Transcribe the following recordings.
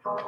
Okay.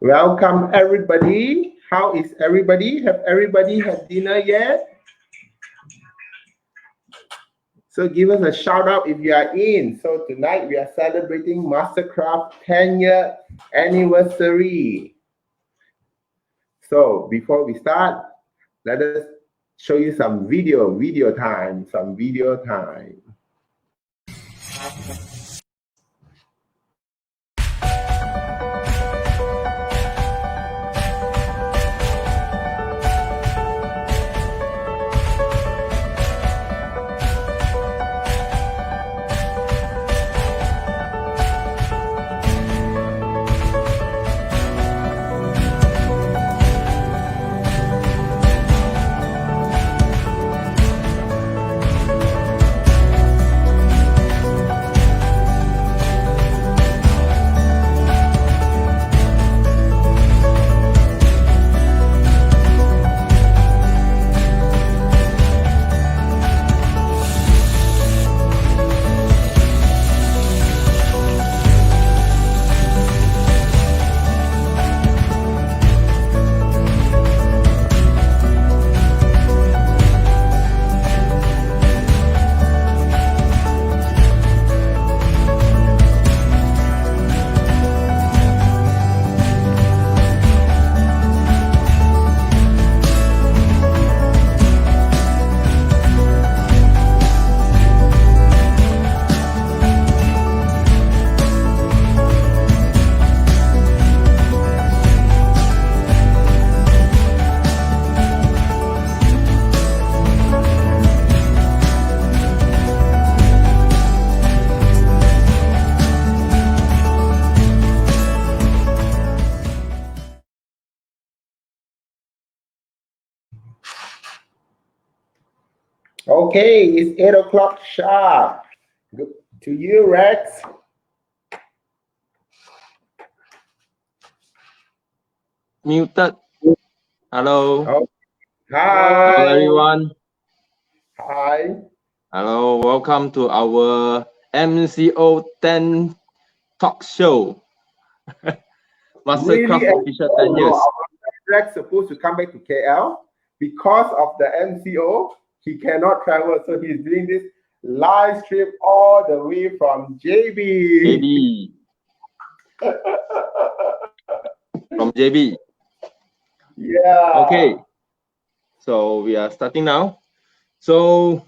Welcome everybody. How is everybody? Have everybody had dinner yet? So give us a shout out if you are in. So tonight we are celebrating Mastercraft 10-year anniversary. So before we start, let us show you some video time. Okay, it's 8 o'clock sharp. Good to you, Rex. Muted. Hello. Oh, hi. Hello, everyone. Hi. Hello. Welcome to our MCO 10 talk show. Mastercraft Really official 10 years. Rex supposed to come back to KL. Because of the MCO, he cannot travel. So he's doing this live stream all the way from JB. From JB. Yeah. Okay. So we are starting now. So,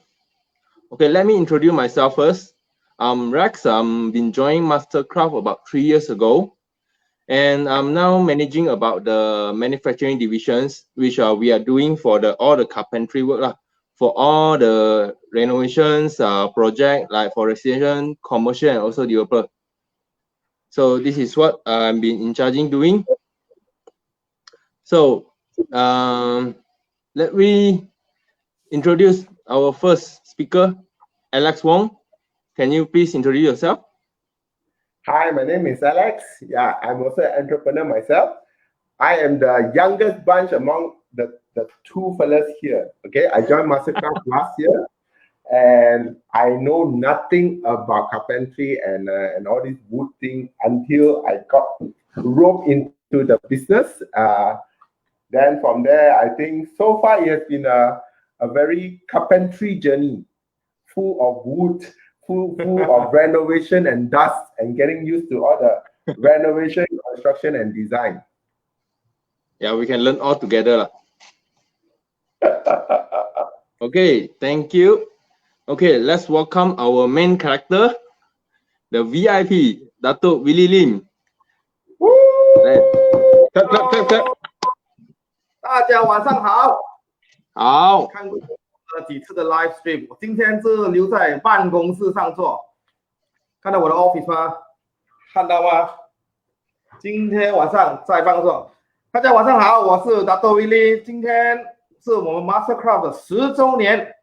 okay, let me introduce myself first. I'm Rex. Been joining Mastercraft about 3 years ago. And I'm now managing about the manufacturing divisions, which we are doing for all the carpentry work, for all the renovations project, like for residential, commercial, and also developer. So this is what I've been in charging doing. So let me introduce our first speaker, Alex Wong. Can you please introduce yourself? Hi, my name is Alex. Yeah, I'm also an entrepreneur myself. I am the youngest bunch among the two fellas here. Okay, I joined Mastercraft last year, and I know nothing about carpentry and all this wood thing until I got roped into the business. Then from there, I think so far it has been a very carpentry journey, full of wood, full of renovation and dust, and getting used to all the renovation, construction, and design. Yeah, we can learn all together. Okay, thank you. Okay, let's welcome our main character, the VIP, Datuk Willie Lim. clap。大家晚上好。好。看过几次的 live stream， 我今天是留在办公室上做。看到我的 office 吗？看到吗？今天晚上在办公室。大家晚上好，我是达多威利。今天是我们 Mastercraft 的10周年，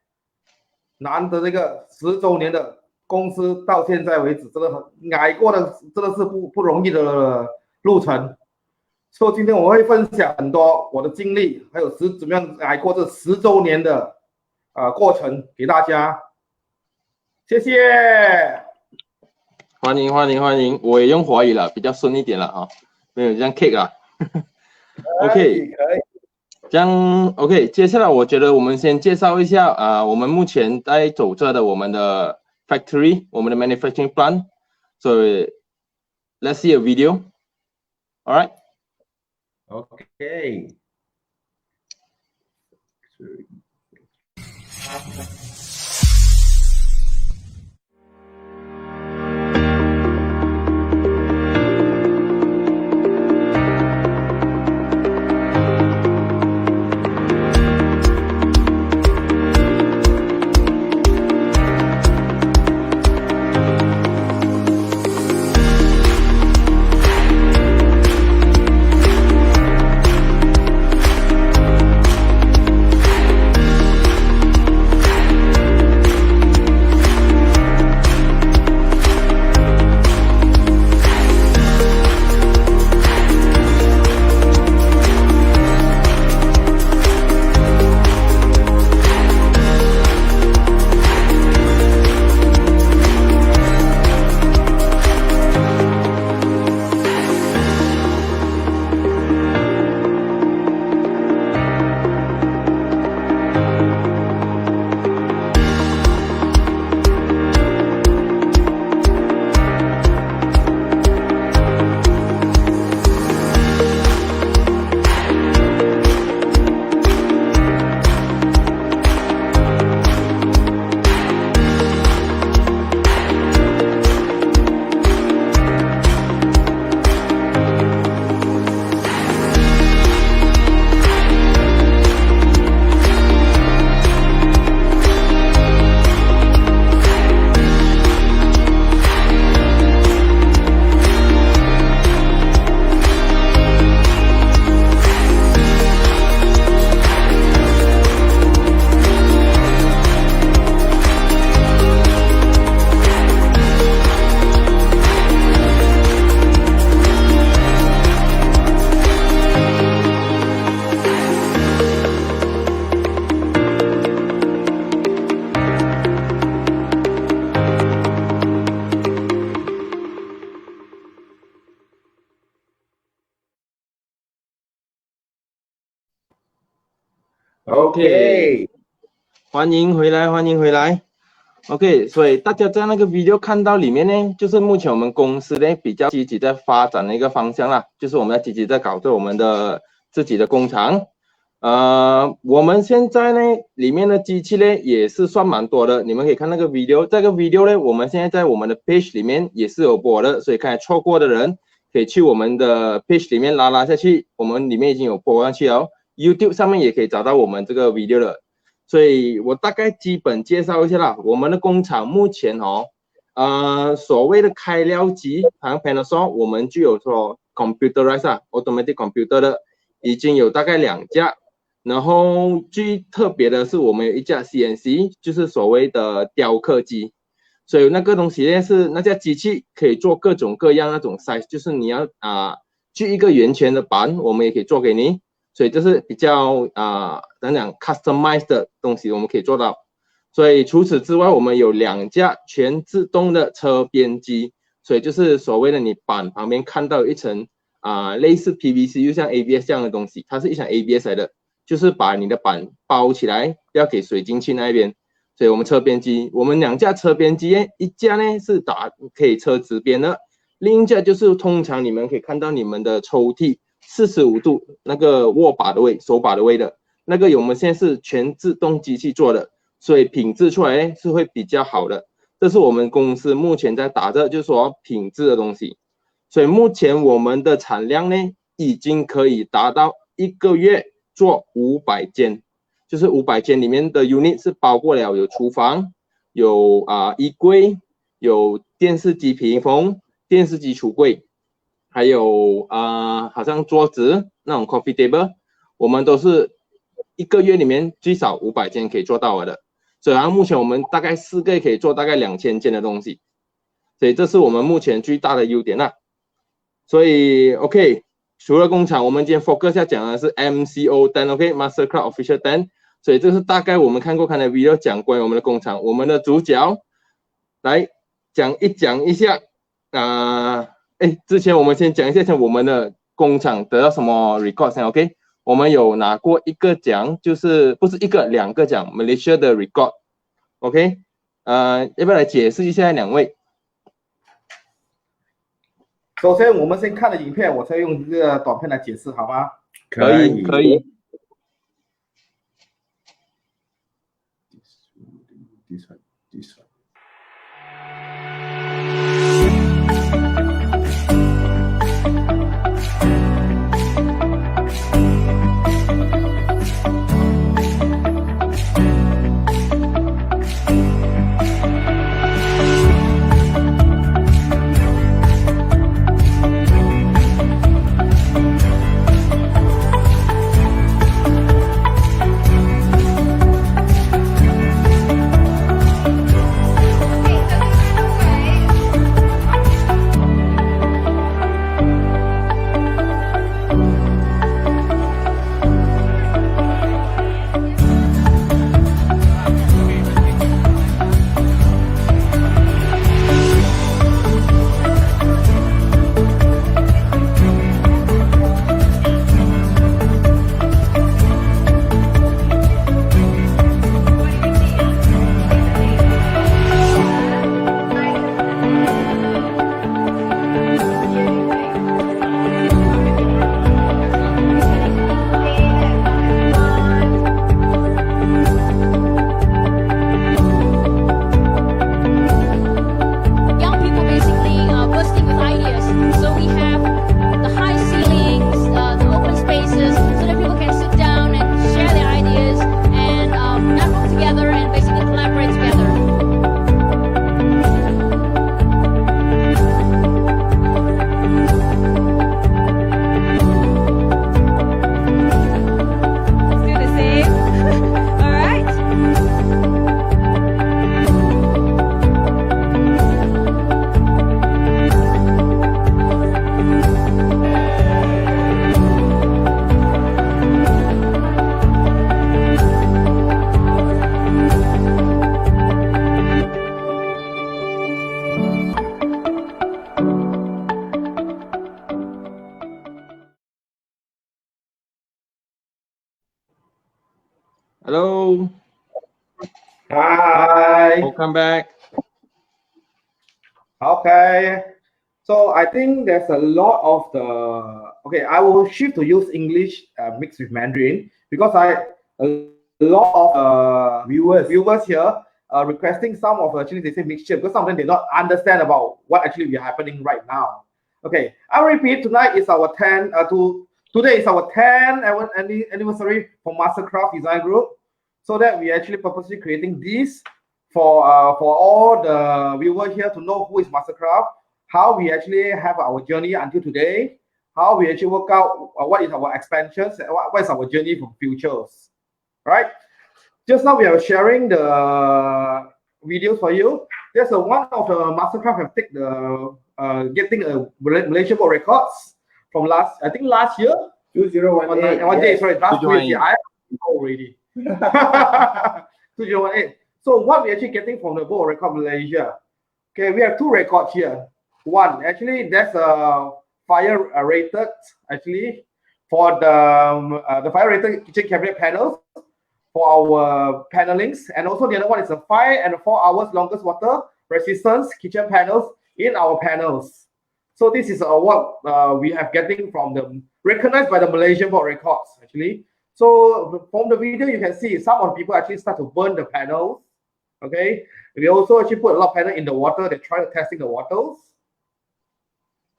难得这个10周年的公司到现在为止，真的很挨过的，真的是不容易的路程。所以今天我会分享很多我的经历，还有怎么样挨过这10周年的过程给大家。谢谢。欢迎，我也用华语了，比较顺一点了啊，没有这样 kick 啊。OK， 可以。这样 OK， 接下来我觉得我们先介绍一下我们目前在走着的我们的 factory， 我们的 manufacturing plant。So let's see a video. All right. Okay. OK， 欢迎回来。OK， 所以大家在那个 video 看到里面呢，就是目前我们公司呢比较积极在发展的一个方向啦，就是我们要积极在搞着我们的自己的工厂。我们现在呢里面的机器呢也是算蛮多的，你们可以看那个 video， 这个 video 呢我们现在在我们的 page 里面也是有播的，所以刚才错过的人可以去我们的 page 里面拉下去，我们里面已经有播上去了。YouTube 上面也可以找到我们这个 video 了，所以我大概基本介绍一下啦。我们的工厂目前所谓的开料机，好像 Panasonic 我们就有说 computerized automatic computer 的，已经有大概2架。然后最特别的是我们有一架 CNC， 就是所谓的雕刻机。所以那个东西呢是那架机器可以做各种各样那种 size， 就是你要锯一个圆圈的板，我们也可以做给你。所以这是比较怎讲 customized 的东西，我们可以做到。所以除此之外，我们有2架全自动的车边机，所以就是所谓的你板旁边看到一层类似 PVC 又像 ABS 这样的东西，它是一层 ABS 来的，就是把你的板包起来，不要给水进去那一边。所以我们车边机，我们2架车边机，一架呢是可以车直边的，另一架就是通常你们可以看到你们的抽屉45度那个握把的位，手把的位的那个，我们现在是全自动机器做的，所以品质出来是会比较好的。这是我们公司目前在打的，就是说品质的东西。所以目前我们的产量呢，已经可以达到一个月做500间，就是500间里面的 unit 是包括了有厨房、有衣柜、有电视机屏风、电视机橱柜，还有好像桌子那种 coffee table， 我们都是一个月里面最少500间可以做到的。所以目前我们大概4个月可以做大概2000件的东西，所以这是我们目前最大的优点啦。所以 OK， 除了工厂，我们今天 focus 要讲的是 MCO 10 OK Mastercraft Official 10， 所以这是大概我们看的 video 讲关于我们的工厂。我们的主角来讲一下之前我们先讲一下我们的工厂得到什么 record 先 OK。我们有拿过一个奖，就是不是一个2个奖 Malaysia 的 record OK。 要不要来解释一下2位？首先我们先看的影片，我再用这个短片来解释好吗？可以。This one. Hello. Hi. Welcome back. Okay. So I think there's a lot of the. Okay, I will shift to use English mixed with Mandarin because a lot of viewers here are requesting some of actually they say mixture because some of them did not understand about what actually is happening right now. Okay, I'll repeat. Tonight is our 10. Today is our 10th anniversary for Mastercraft Design Group. So that we actually purposely creating this for all the viewers here to know who is Mastercraft, how we actually have our journey until today, how we actually work out what is our expansions, and what is our journey for futures. Right? Just now we are sharing the videos for you. There's one of the Mastercraft have taken the getting a Malaysia Board Records from last year. 2018. One day, sorry, last year. I already. 2018. So what we're actually getting from the Board Record Malaysia. Okay, we have 2 records here. One, actually, that's a fire rated actually for the fire rated kitchen cabinet panels for our panelings, and also the other one is a 5 and 4 hours longest water resistance kitchen panels in our panels. So this is what we have getting from the recognized by the Malaysian Board Records actually. So from the video you can see some of the people actually start to burn the panels. Okay, we also actually put a lot of panel in the water. They try to testing the waters.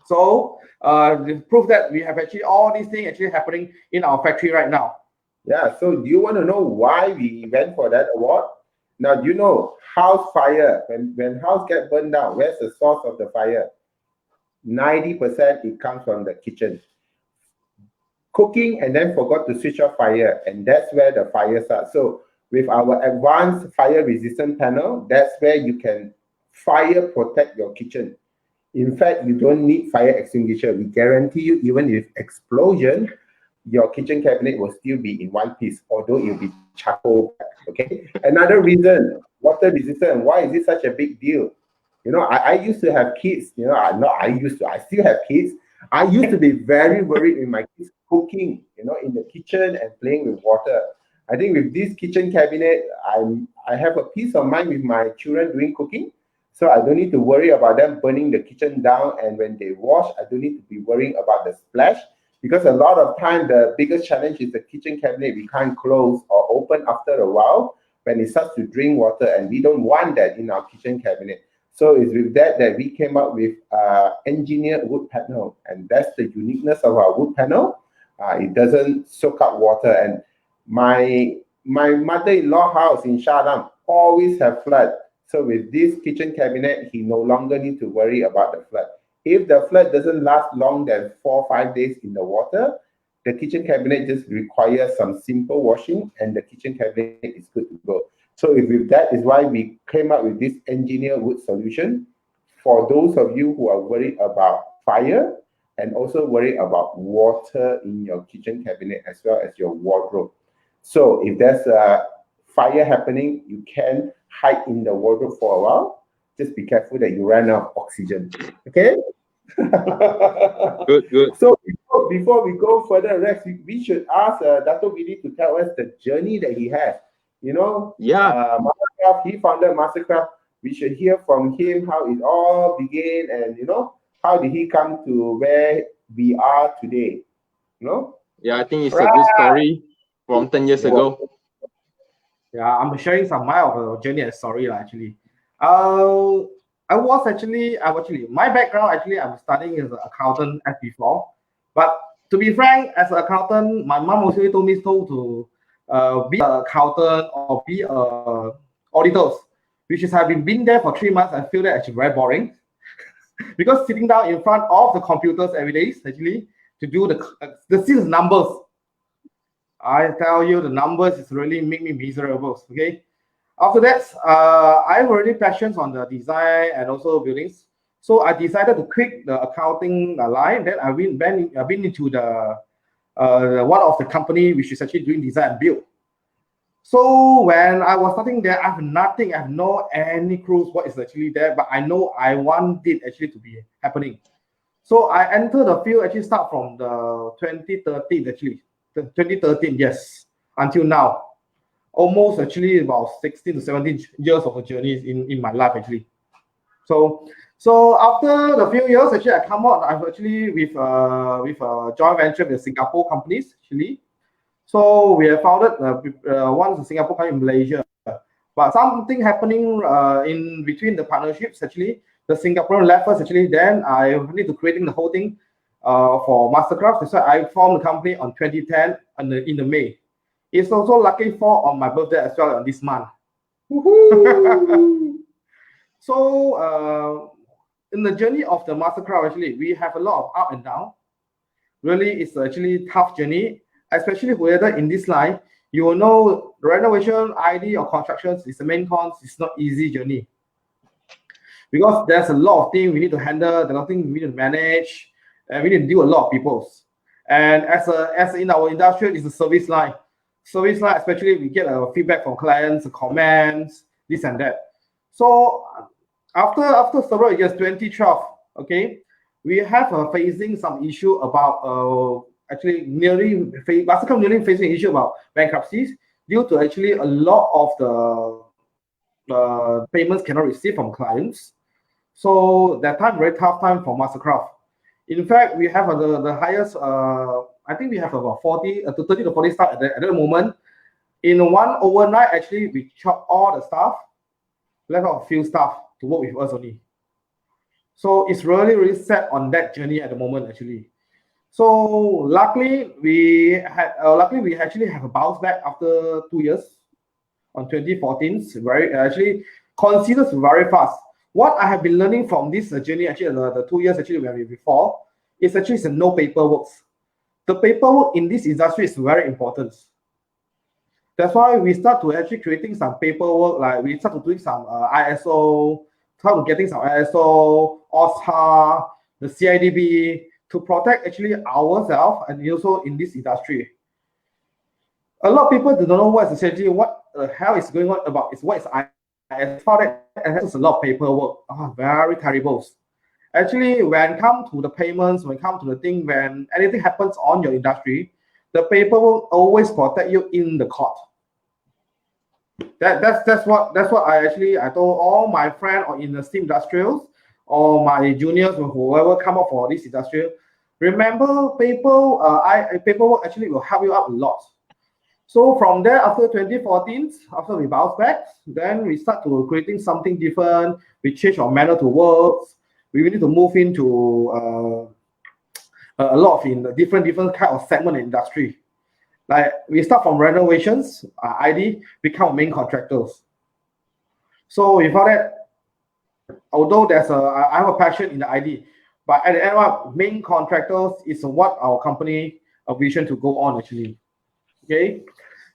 So the proof that we have actually all these things actually happening in our factory right now. Yeah, so do you want to know why we went for that award? Now, do you know house fire, when house get burned down, where's the source of the fire? 90% it comes from the kitchen. Cooking and then forgot to switch off fire, and that's where the fire starts. So with our advanced fire resistant panel, that's where you can fire protect your kitchen. In fact, you don't need fire extinguisher. We guarantee you, even if explosion, your kitchen cabinet will still be in one piece, although it'll be charcoal black. Okay. Another reason, water resistant. Why is it such a big deal? You know, I used to have kids. You know, I still have kids. I used to be very worried with my kids cooking, you know, in the kitchen and playing with water. I think with this kitchen cabinet, I have a peace of mind with my children doing cooking. So I don't need to worry about them burning the kitchen down. And when they wash, I don't need to be worrying about the splash. Because a lot of time, the biggest challenge is the kitchen cabinet we can't close or open after a while when it starts to drain water. And we don't want that in our kitchen cabinet. So it's with that we came up with engineered wood panel. And that's the uniqueness of our wood panel. It doesn't soak up water. And my mother-in-law house in Shadam always have flood. So with this kitchen cabinet, he no longer need to worry about the flood. If the flood doesn't last long than 4 or 5 days in the water, the kitchen cabinet just requires some simple washing and the kitchen cabinet is good to go. So with that is why we came up with this engineered wood solution for those of you who are worried about fire and also worried about water in your kitchen cabinet as well as your wardrobe. So if there's a fire happening, you can hide in the wardrobe for a while. Just be careful that you run out of oxygen. Okay? Good. So before we go further, Rex, we should ask Dato' Billy to tell us the journey that he has. You know, Mastercraft, he founded Mastercraft. We should hear from him how it all began and, you know, how did he come to where we are today? You know? Yeah, I think it's a good story from 10 years ago. Yeah, I'm sharing some my journey and story actually. My background actually I'm studying as an accountant as before, but to be frank, as an accountant, my mom also told me to be an accountant or be a auditors, which is I've been there for 3 months. I feel that actually very boring because sitting down in front of the computers every day actually to do the sales numbers. I tell you, the numbers is really make me miserable. Okay. After that, I'm already passionate on the design and also buildings. So I decided to quit the accounting line. Then I've been into the one of the company which is actually doing design and build. So when I was starting there, I have nothing. I have no any clues what is actually there, but I know I want it actually to be happening. So I entered the field actually start from the 2013 actually. 2013, yes, until now. Almost actually about 16 to 17 years of a journey in my life actually. So after the few years actually I come out, I've actually with a joint venture with Singapore companies actually. So we have founded one in Singapore company in Malaysia. But something happening in between the partnerships actually, the Singaporean left us actually, then I need to creating the whole thing for Mastercraft. So I formed the company on 2010 in the May. It's also lucky for on my birthday as well on this month. So in the journey of the Mastercraft, actually, we have a lot of up and down. Really, it's actually tough journey, especially whether in this line, you will know renovation, ID, or constructions is the main cons. It's not easy journey because there's a lot of things we need to handle. There's a lot of things we need to manage, and we need to deal with a lot of people. And as in our industry, it's a service line. Service line, especially we get feedback from clients, comments, this and that. So after several years, 2012, okay, we have facing some issue about actually nearly facing issue about bankruptcies due to actually a lot of the payments cannot receive from clients. So that time very tough time for Mastercraft. In fact, we have the highest. I think we have about 30 to 40 staff at that moment. In one overnight, actually, we chopped all the staff, left out a few staff to work with us only. So it's really set on that journey at the moment actually. So luckily we actually have a bounce back after 2 years on 2014. Very actually considers very fast. What I have been learning from this journey actually the 2 years actually where we before is actually no paperwork. The paperwork in this industry is very important. That's why we start to actually creating some paperwork, like we start to doing some ISO, start to getting some ISO, OSHA, the CIDB to protect actually ourselves and also in this industry. A lot of people do not know what is essentially what the hell is going on about. Is what is ISO and has a lot of paperwork. Very terrible. Actually, when it comes to the payments, when it comes to the thing, when anything happens on your industry, the paperwork always protect you in the court. That's what I told all my friends or in the steam industrials or my juniors or whoever come up for this industrial. Remember, paperwork actually will help you out a lot. So from there, after 2014, after we bounce back, then we start to creating something different. We change our manner to work. We need to move into a lot of in the different kind of segment industry. Like we start from renovations, ID, become main contractors. So without that, although I have a passion in the ID, but at the end of main contractors is what our company vision to go on actually. Okay,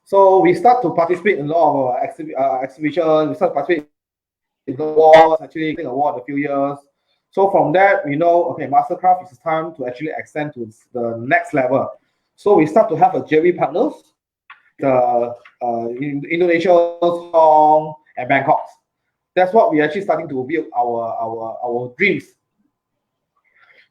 so we start to participate in a lot of exhibitions. We start to participate in the awards, actually getting award a few years. So from that, we know, okay, Mastercraft is time to actually extend to the next level. So we start to have a JV partners, in Indonesia, Hong Kong, and Bangkok. That's what we actually starting to build our dreams.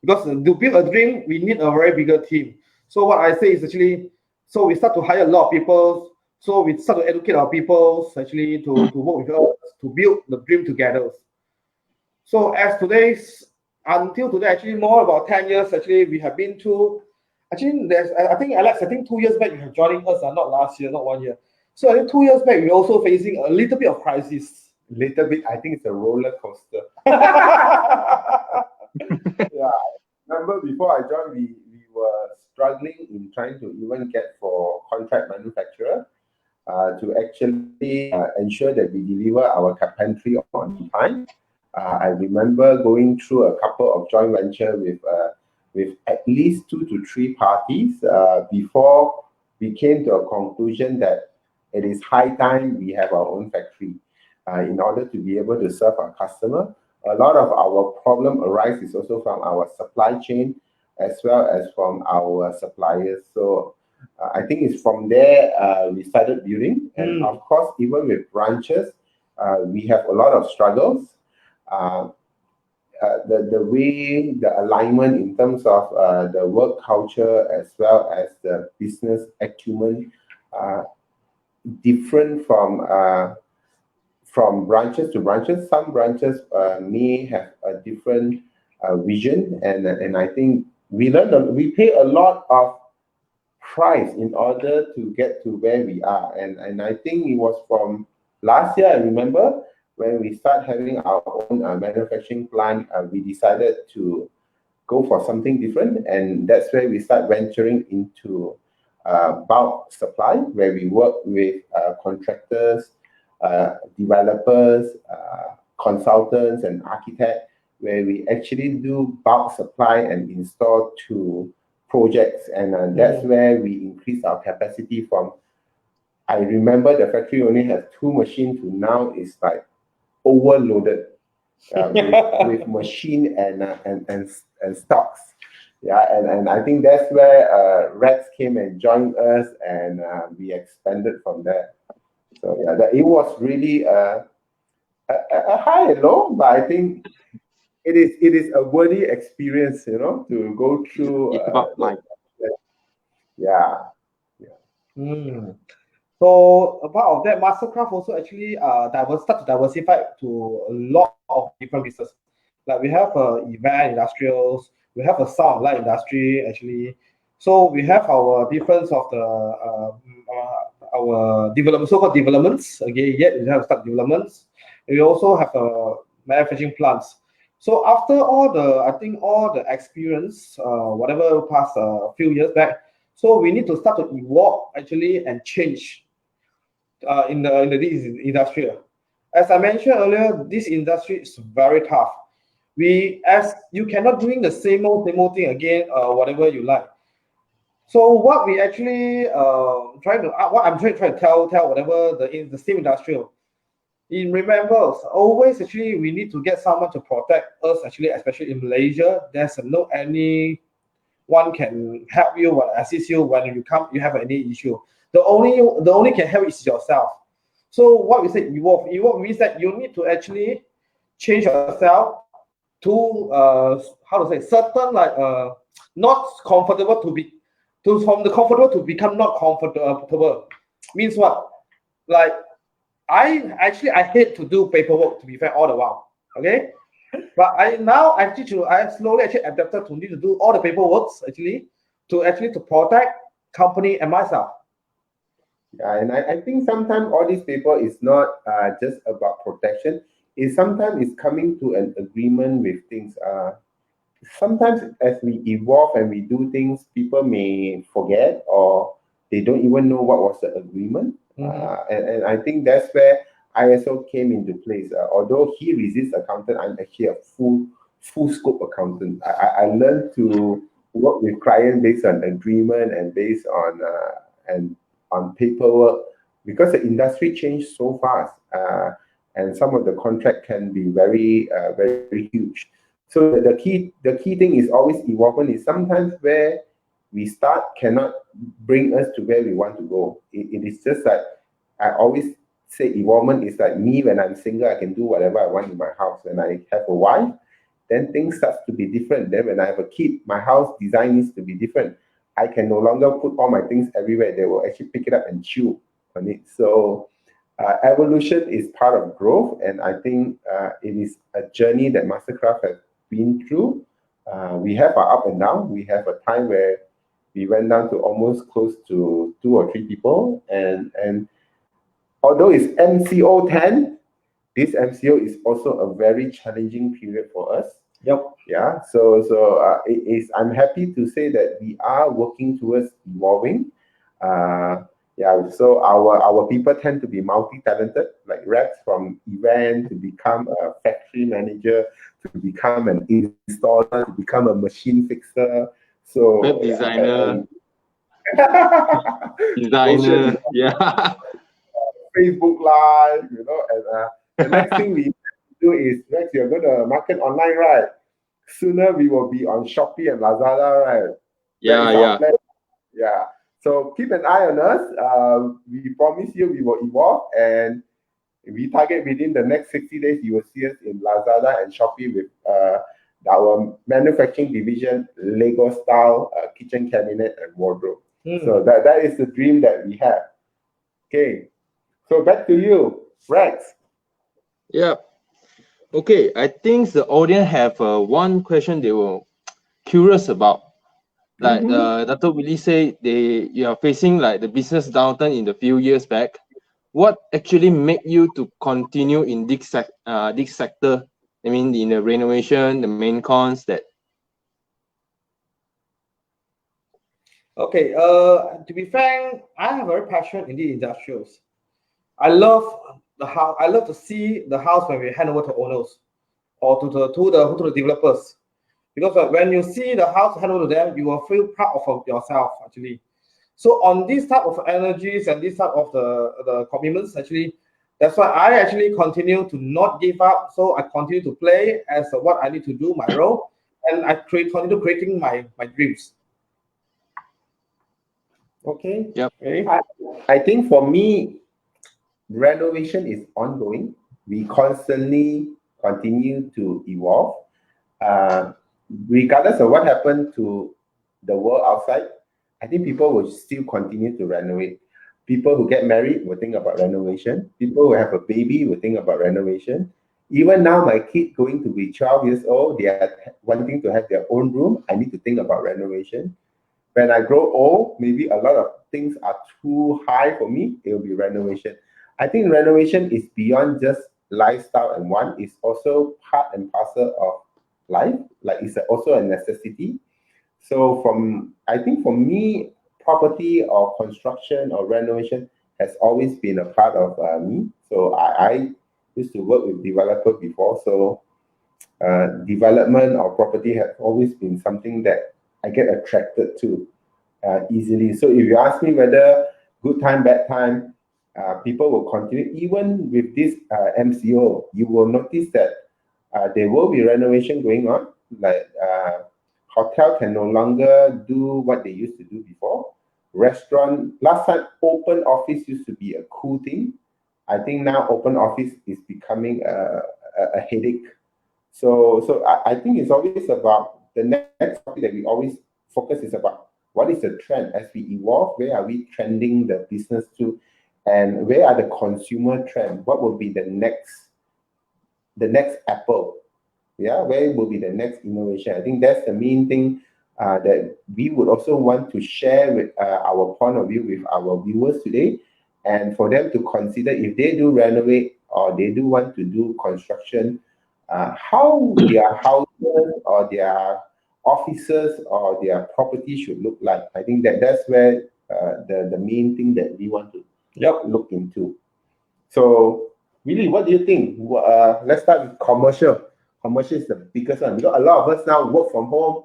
Because to build a dream, we need a very bigger team. So what I say is actually, so we start to hire a lot of people. So we start to educate our people actually to work with us to build the dream together. So until today, actually more about 10 years, actually we have been to, actually I think Alex, 2 years back you have joining us, not last year, not 1 year. So I think 2 years back we're also facing a little bit of crisis. Little bit, I think it's a roller coaster. Yeah, I remember before I joined, we were struggling in trying to even get for contract manufacturer to actually ensure that we deliver our carpentry on time. I remember going through a couple of joint venture with at least 2 to 3 parties before we came to a conclusion that it is high time we have our own factory in order to be able to serve our customer. A lot of our problem arises also from our supply chain as well as from our suppliers. So I think it's from there we started building. And of course, even with branches, we have a lot of struggles. The way, the alignment in terms of the work culture as well as the business acumen different from branches to branches. Some branches may have a different vision, and I think we pay a lot of price in order to get to where we are, and I think it was from last year, I remember, when we start having our own manufacturing plant, we decided to go for something different, and that's where we start venturing into bulk supply, where we work with contractors, developers, consultants, and architects, where we actually do bulk supply and install to projects, and that's where we increase our capacity from. I remember the factory only has 2 machines to now is like overloaded with machine and stocks. Yeah, and I think that's where Rex came and joined us, and we expanded from there. So yeah, it was really a high and low, but I think it is a worthy experience, to go through. It's about life. Yeah. So a part of that, Mastercraft also actually start to diversify to a lot of different businesses. Like we have event industrials, we have a sound light industry actually. So we have our difference of the our development, so-called developments. Okay, yet we have start developments. We also have manufacturing plants. So after all the, I think all the experience, whatever past few years back, so we need to start to evolve actually and change in this industry. As I mentioned earlier, this industry is very tough. As you cannot doing the same old thing again, whatever you like. So what we actually what I'm trying to tell whatever the same industrial. In remember, always actually we need to get someone to protect us. Actually, especially in Malaysia, there's no any one can help you or assist you when you have any issue. The only can help is yourself. So what we say evolve. Evolve means that you need to actually change yourself to how to say certain like not comfortable to be to from the comfortable to become not comfortable. Means what? Like I hate to do paperwork to be fair all the while. Okay. But I slowly actually adapted to need to do all the paperwork to protect company and myself. Yeah, and I think sometimes all these people is not just about protection. It's sometimes it's coming to an agreement with things. Sometimes as we evolve and we do things, people may forget or they don't even know what was the agreement. And I think that's where ISO came into place. Although he resists accountant, I'm actually a full scope accountant. I learned to work with client based on agreement and based on paperwork because the industry changed so fast. And some of the contract can be very huge. So the key thing is always evolvement. Is sometimes where we start cannot bring us to where we want to go. It is just like I always say evolvement is like me when I'm single, I can do whatever I want in my house. When I have a wife, then things start to be different. Then when I have a kid, my house design needs to be different. I can no longer put all my things everywhere. They will actually pick it up and chew on it. So evolution is part of growth, and I think it is a journey that Mastercraft has been through. We have our up and down. We have a time where we went down to almost close to 2 or 3 people, and although it's MCO 10, this MCO is also a very challenging period for us. Yep. Yeah. So it is. I'm happy to say that we are working towards evolving. Yeah. So our people tend to be multi-talented, like Rex from event to become a factory manager, to become an installer, to become a machine fixer. So Web designer, social yeah. Facebook Live, and the next thing we do is, Rex, you're going to market online, right? Sooner we will be on Shopee and Lazada, right? That is our plan. Yeah. So keep an eye on us. We promise you we will evolve, and we target within the next 60 days, you will see us in Lazada and Shopee with our manufacturing division, Lego style kitchen cabinet and wardrobe. So that is the dream that we have. Okay. So back to you, Rex. Yeah. Okay, I think the audience have one question they were curious about. Like Dr. Willie said, you are facing like the business downturn in the few years back. What actually made you to continue in this sector? I mean, in the renovation, the main cons that. Okay. To be frank, I have very passion in the industrials. I love the house. I love to see the house when we hand over to owners or to the developers, because when you see the house hand over to them, you will feel proud of yourself actually. So on this type of energies and this type of the commitments, actually, that's why I actually continue to not give up. So I continue to play as what I need to do, my role, and I continue creating my dreams. Okay. Yep. Okay. I think for me, renovation is ongoing. We constantly continue to evolve. Regardless of what happened to the world outside, I think people will still continue to renovate. People who get married will think about renovation. People who have a baby will think about renovation. Even now, my kid going to be 12 years old, they are wanting to have their own room. I need to think about renovation. When I grow old, maybe a lot of things are too high for me, it will be renovation. I think renovation is beyond just lifestyle and want. It's also part and parcel of life. Like it's also a necessity. So I think for me, property or construction or renovation has always been a part of me. So I used to work with developer before. So development or property has always been something that I get attracted to easily. So if you ask me whether good time, bad time, people will continue. Even with this MCO, you will notice that there will be renovation going on. Like hotel can no longer do what they used to do before. Restaurant, last time open office used to be a cool thing. I think now open office is becoming a headache. So I think it's always about the next topic that we always focus is about what is the trend as we evolve, where are we trending the business to, and where are the consumer trend? What will be the next Apple? Yeah, where will be the next innovation? I think that's the main thing that we would also want to share with our point of view with our viewers today, and for them to consider if they do renovate or they do want to do construction, how their houses or their offices or their property should look like. I think that's where the main thing that we want to look into. So, really, what do you think? Let's start with commercial. Commercial is the biggest one because a lot of us now work from home,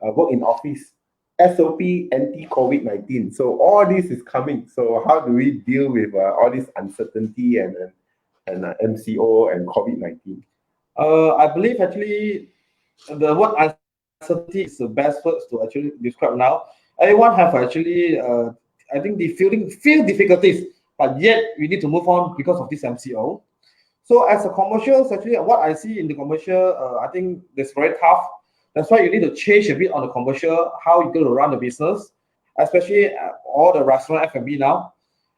work in office. SOP anti-COVID-19. So all this is coming. So how do we deal with all this uncertainty and MCO and COVID-19? I believe actually the word uncertainty is the best words to actually describe now. Everyone have actually, I think they feel difficulties, but yet we need to move on because of this MCO. So as a commercial, actually what I see in the commercial, I think that's very tough. That's why you need to change a bit on the commercial, how you're going to run the business, especially all the restaurant F&B now.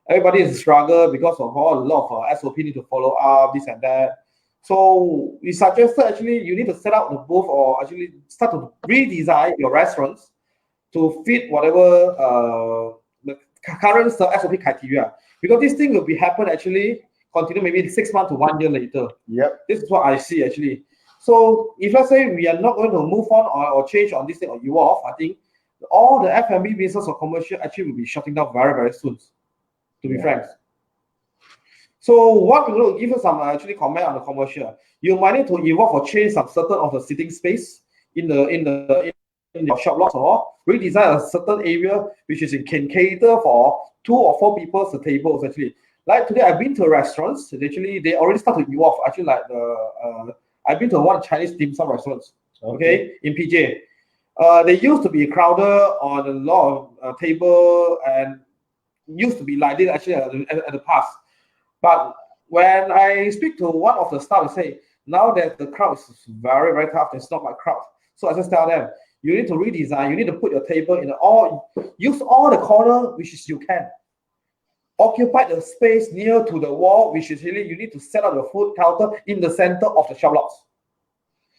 Everybody is struggle because of a lot of SOP need to follow up, this and that. So we suggested actually you need to set up the booth or actually start to redesign your restaurants to fit whatever the current SOP criteria. Because this thing will be happen actually continue maybe 6 months to 1 year later. Yep. This is what I see actually. So if let's say we are not going to move on or change on this thing or you off, I think all the F&B business or commercial actually will be shutting down very, very soon, to be frank. So what we're going to give you some actually comment on the commercial. You might need to evolve or change some certain of the sitting space in your shop lots or redesign a certain area which can cater for 2 or 4 people's tables actually. Like today I've been to restaurants, actually they already start to evolve actually like I've been to one Chinese dim sum restaurants, okay, in PJ. They used to be crowded on a lot of table and used to be like this actually at the past. But when I speak to one of the staff, they say, now that the crowd is very, very tough, it's not my crowd. So I just tell them, you need to redesign, you need to put your table use all the corner which is you can. Occupy the space near to the wall, which is really, you need to set up your food counter in the center of the shop lots.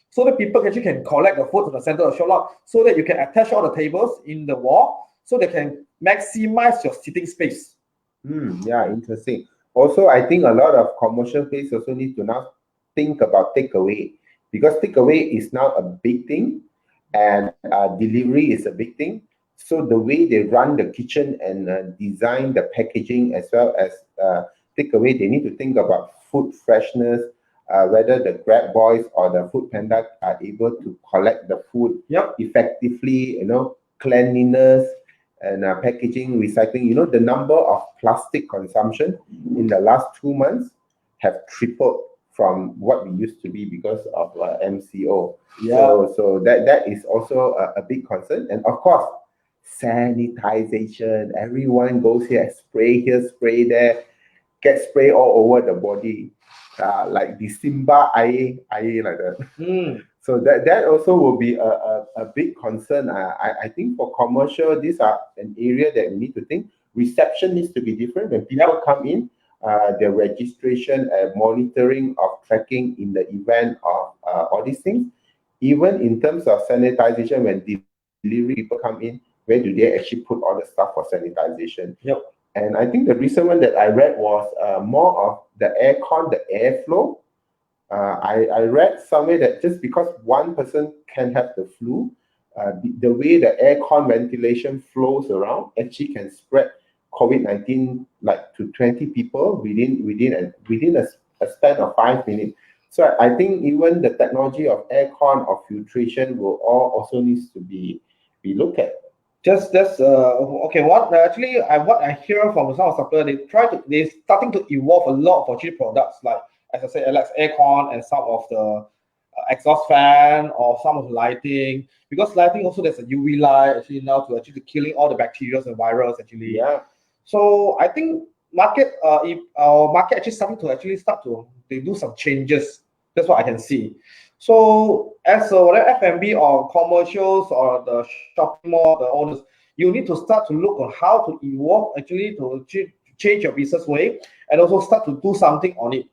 So that people actually can collect the food to the center of the shop lot, so that you can attach all the tables in the wall, so they can maximize your sitting space. Yeah, interesting. Also, I think a lot of commercial places also need to now think about takeaway, because takeaway is now a big thing and delivery is a big thing. So the way they run the kitchen and design the packaging as well as takeaway, they need to think about food freshness, whether the Grab boys or the Food Panda are able to collect the food effectively, cleanliness and packaging, recycling. The number of plastic consumption in the last 2 months have tripled from what we used to be because of MCO. So that is also a big concern. And of course, sanitization. Everyone goes here, spray here, spray there, get spray all over the body, like the Simba aye like that. So that also will be a big concern. I think for commercial, these are an area that we need to think. Reception needs to be different. When people come in, the registration and monitoring of tracking in the event of all these things. Even in terms of sanitization, when delivery people come in, where do they actually put all the stuff for sanitization? And I think the recent one that I read was more of the aircon, the airflow. I read somewhere that just because one person can have the flu, the way the aircon ventilation flows around actually can spread COVID-19 like to 20 people within a span of 5 minutes. So I think even the technology of aircon or filtration will all also needs to be looked at. Just okay. What I hear from some suppliers, they starting to evolve a lot of actually products like, as I said, Alex, aircon and some of the exhaust fan or some of the lighting, because lighting also there's a UV light actually now to actually killing all the bacteria and virus actually. Yeah. So I think if our market actually start to they do some changes. That's what I can see. So as whatever F&B or commercials or the shopping mall, the owners, you need to start to look on how to evolve actually to change your business way and also start to do something on it.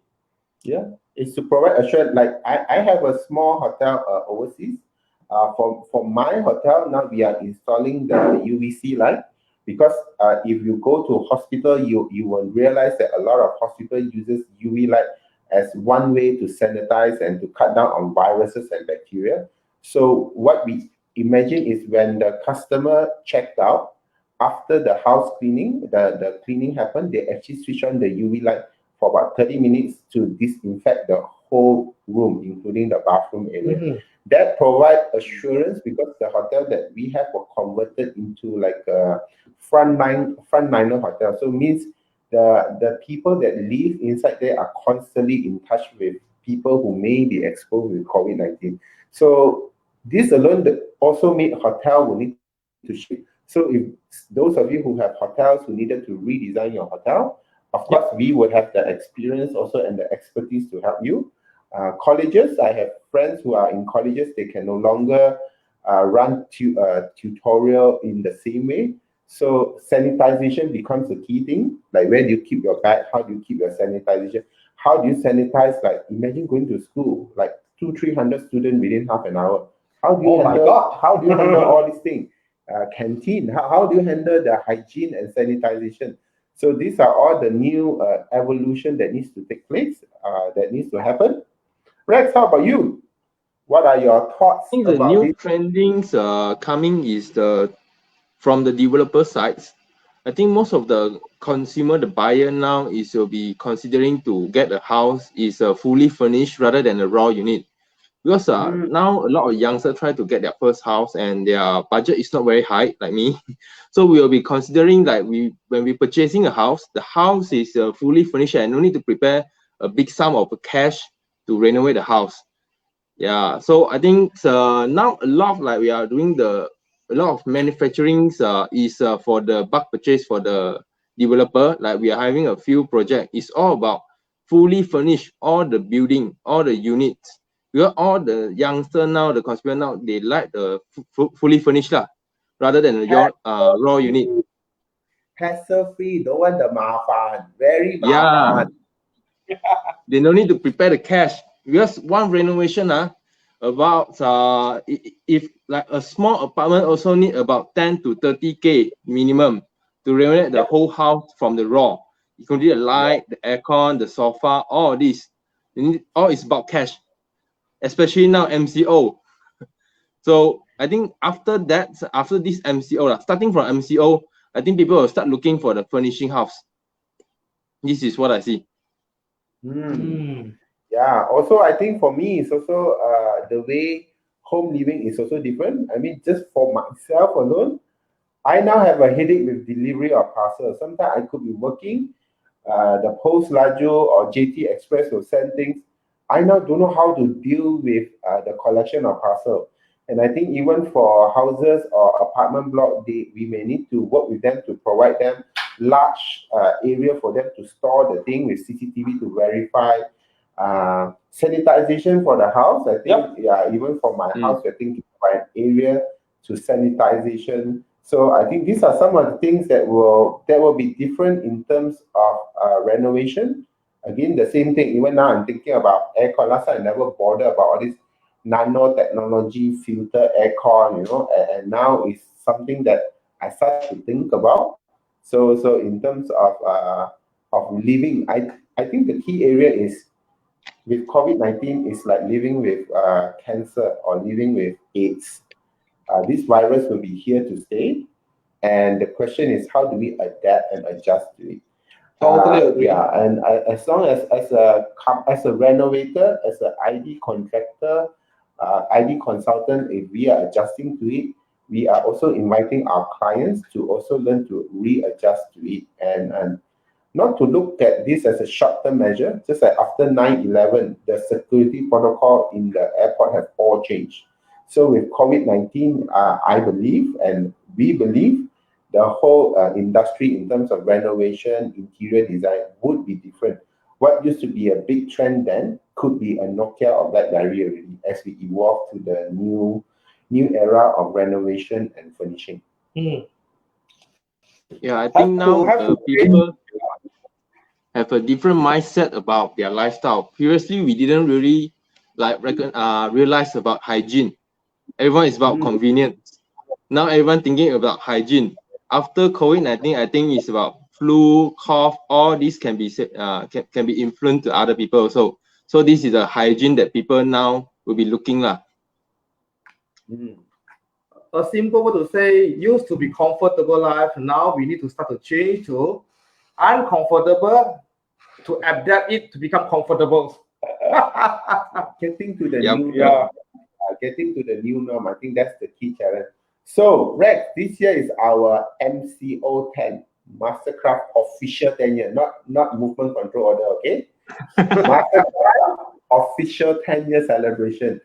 Yeah, it's to provide assurance. Like I have a small hotel overseas. For my hotel now we are installing the UVC light because if you go to hospital, you will realize that a lot of hospital uses UV light as one way to sanitize and to cut down on viruses and bacteria. So what we imagine is when the customer checked out after the house cleaning, the cleaning happened, they actually switch on the UV light for about 30 minutes to disinfect the whole room, including the bathroom area. That provides assurance because the hotel that we have were converted into like a frontliner hotel. So it means the people that live inside there are constantly in touch with people who may be exposed with COVID-19. So this alone also made hotel will need to shift. So if those of you who have hotels who needed to redesign your hotel, of course, we would have the experience also and the expertise to help you. Colleges, I have friends who are in colleges, they can no longer run tutorial in the same way. So sanitization becomes a key thing. Like where do you keep your bag? How do you keep your sanitization? How do you sanitize? Like imagine going to school, like 200-300 students within half an hour. How do you handle all these things? Canteen, how do you handle the hygiene and sanitization? So these are all the new evolution that needs to take place, that needs to happen. Rex, how about you? What are your thoughts I think about the new this? trendings coming is from the developer sides. I think most of the consumer, the buyer now will be considering to get a house is fully furnished rather than a raw unit. Because now a lot of youngsters try to get their first house and their budget is not very high like me. So we will be considering like when we purchasing a house, the house is fully furnished and no need to prepare a big sum of cash to renovate the house. Yeah, so I think now a lot of like we are doing a lot of manufacturing is for the bulk purchase for the developer. Like we are having a few projects. It's all about fully furnished, all the building, all the units. Because all the youngster now, the consumer now, they like the fully furnished lah, rather than your raw unit. Hassle free, don't want the mafan, very Yeah, mafan. they don't need to prepare the cash because one renovation about if like a small apartment also need about 10 to 30K minimum to renovate the whole house from the raw. You can do the light, the aircon, the sofa, all this. All is about cash, especially now MCO. So I think after this MCO, starting from MCO, I think people will start looking for the furnishing house. This is what I see. Yeah, also I think for me it's also the way home living is also different. I mean, just for myself alone, I now have a headache with delivery of parcels. Sometimes I could be working, the Post Laju or JT Express will send things. I now don't know how to deal with the collection of parcel. And I think even for houses or apartment block, we may need to work with them to provide them large area for them to store the thing with CCTV to verify. Sanitization for the house, I think, even for my house, I think provide area to sanitization. So I think these are some of the things that will be different in terms of renovation. Again, the same thing. Even now, I'm thinking about aircon. Last time, I never bothered about all this nanotechnology filter aircon, and now it's something that I start to think about. So in terms of living, I think the key area is with COVID-19, it's like living with cancer or living with AIDS. This virus will be here to stay. And the question is, how do we adapt and adjust to it? Totally agree. Yeah, and as long as a renovator, as an ID contractor, ID consultant, if we are adjusting to it, we are also inviting our clients to also learn to readjust to it and not to look at this as a short-term measure. Just like after 9/11, the security protocol in the airport have all changed. So with COVID-19, I believe and we believe the whole industry in terms of renovation, interior design would be different. What used to be a big trend then could be a Nokia or BlackBerry already as we evolve to the new era of renovation and furnishing. Yeah, I think now have to people have a different mindset about their lifestyle. Previously, we didn't really realize about hygiene. Everyone is about convenience. Now everyone thinking about hygiene. After COVID-19, I think it's about flu, cough. All this can be can be influenced to other people. So this is a hygiene that people now will be looking lah. A simple way to say, used to be comfortable life. Now we need to start to change to uncomfortable to adapt it to become comfortable. Getting to the Yep. new norm. Getting to the new norm. I think that's the key challenge. So, Rex, this year is our MCO 10, Mastercraft official 10 year, not movement control order, okay? Mastercraft official 10-year celebration.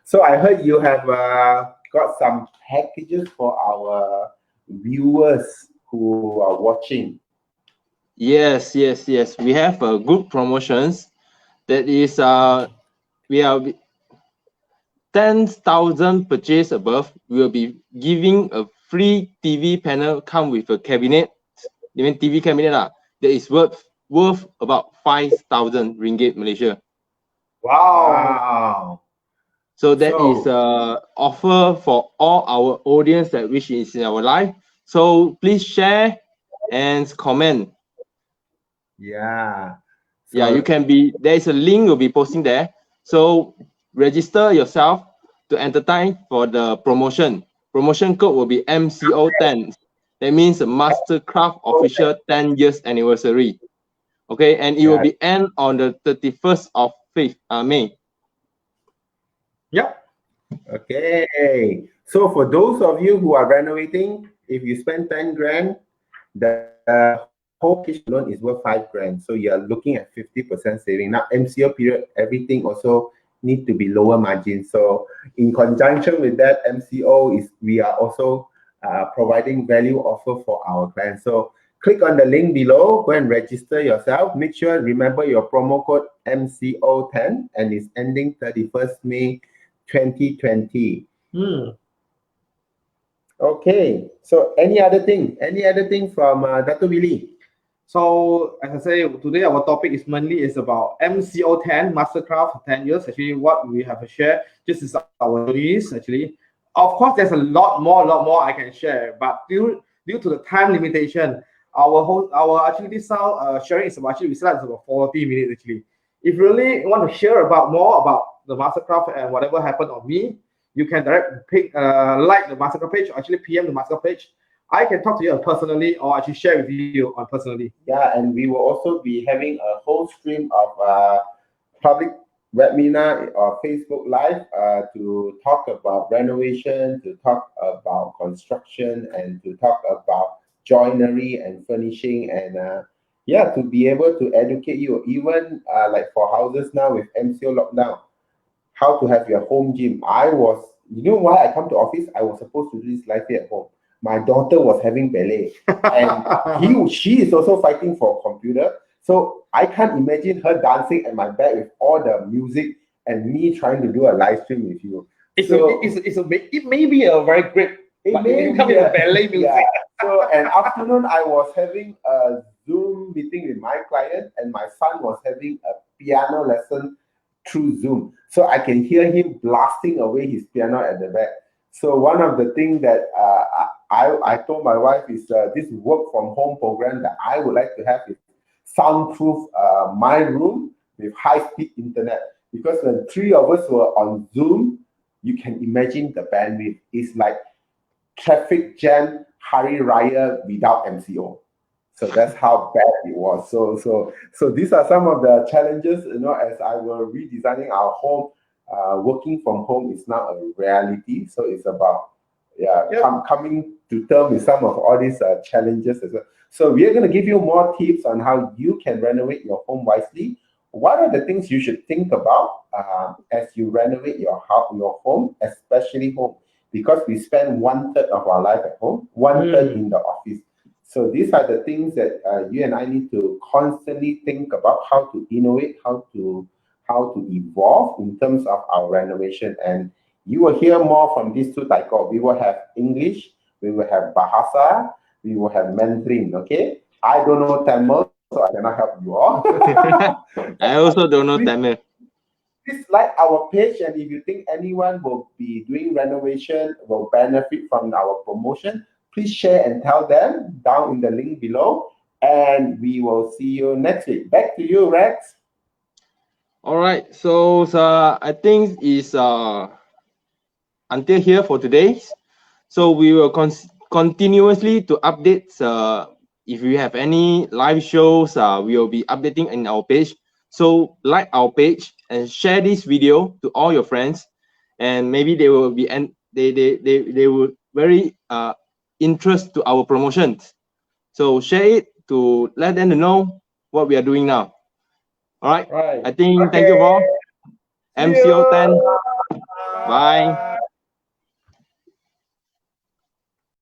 So I heard you have got some packages for our viewers who are watching. Yes. We have good promotions. That is, we are 10,000 purchase above. We will be giving a free TV panel come with a cabinet. Even TV cabinet that is worth about 5,000 ringgit Malaysia. Wow. So that is offer for all our audience that which is in our live. So please share and comment. Yeah. Yeah, you can be, there is a link will be posting there. So register yourself to entertain for the promotion. Promotion code will be MCO10. That means Mastercraft official 10 years anniversary. Okay, and it will be end on the 31st of May. Yep. Okay. So for those of you who are renovating, if you spend 10 grand, the whole package alone is worth 5 grand. So you're looking at 50% saving. Now MCO period, everything also need to be lower margin. So in conjunction with that, MCO is we are also providing value offer for our clients. So click on the link below, go and register yourself. Make sure, remember your promo code MCO10 and it's ending 31st May 2020. Okay, so any other thing from Dr. Willie? So as I say, today our topic is mainly about MCO 10, Mastercraft 10 years. Actually, what we have to share, this is our journeys actually. Of course, there's a lot more I can share, but due to the time limitation, our actually this sharing is about, actually we said it's about 40 minutes actually. If you really want to share more about the Mastercraft and whatever happened on me, you can like the Mastercraft page, or actually PM the Mastercraft page. I can talk to you personally, or actually share with you on personally. Yeah, and we will also be having a whole stream of public webinar or Facebook Live to talk about renovation, to talk about construction, and to talk about joinery and furnishing, and to be able to educate you, even like for houses now with MCO lockdown, how to have your home gym. You know why I come to office? I was supposed to do this live here at home. My daughter was having ballet, and she is also fighting for a computer. So I can't imagine her dancing at my back with all the music and me trying to do a live stream with you. It may be a very great. It may be a ballet music. Yeah. So an afternoon, I was having a Zoom meeting with my client, and my son was having a piano lesson through Zoom. So I can hear him blasting away his piano at the back. So one of the things that I told my wife is this work from home program that I would like to have is soundproof my room with high-speed internet. Because when 3 of us were on Zoom, you can imagine the bandwidth. It's like traffic jam, Hari Raya without MCO. So that's how bad it was. So these are some of the challenges, as I were redesigning our home. Working from home is now a reality. So it's about coming to terms with some of all these challenges as well. So we are going to give you more tips on how you can renovate your home wisely. What are the things you should think about as you renovate your home, especially home? Because we spend 1/3 of our life at home, 1/3 in the office. So these are the things that you and I need to constantly think about, how to innovate, how to evolve in terms of our renovation. And you will hear more from these two taiko. We will have English, we will have Bahasa, we will have Mandarin, okay? I don't know Tamil, so I cannot help you all. I also don't know Tamil. Please like our page, and if you think anyone will be doing renovation, will benefit from our promotion, please share and tell them down in the link below, and we will see you next week. Back to you, Rex. All right, so I think is until here for today. So we will continuously to update. If we have any live shows, we will be updating in our page. So like our page and share this video to all your friends, and maybe they will be they will very interest to our promotions. So share it to let them know what we are doing now. All right. I think thank you all. MCO 10. Bye.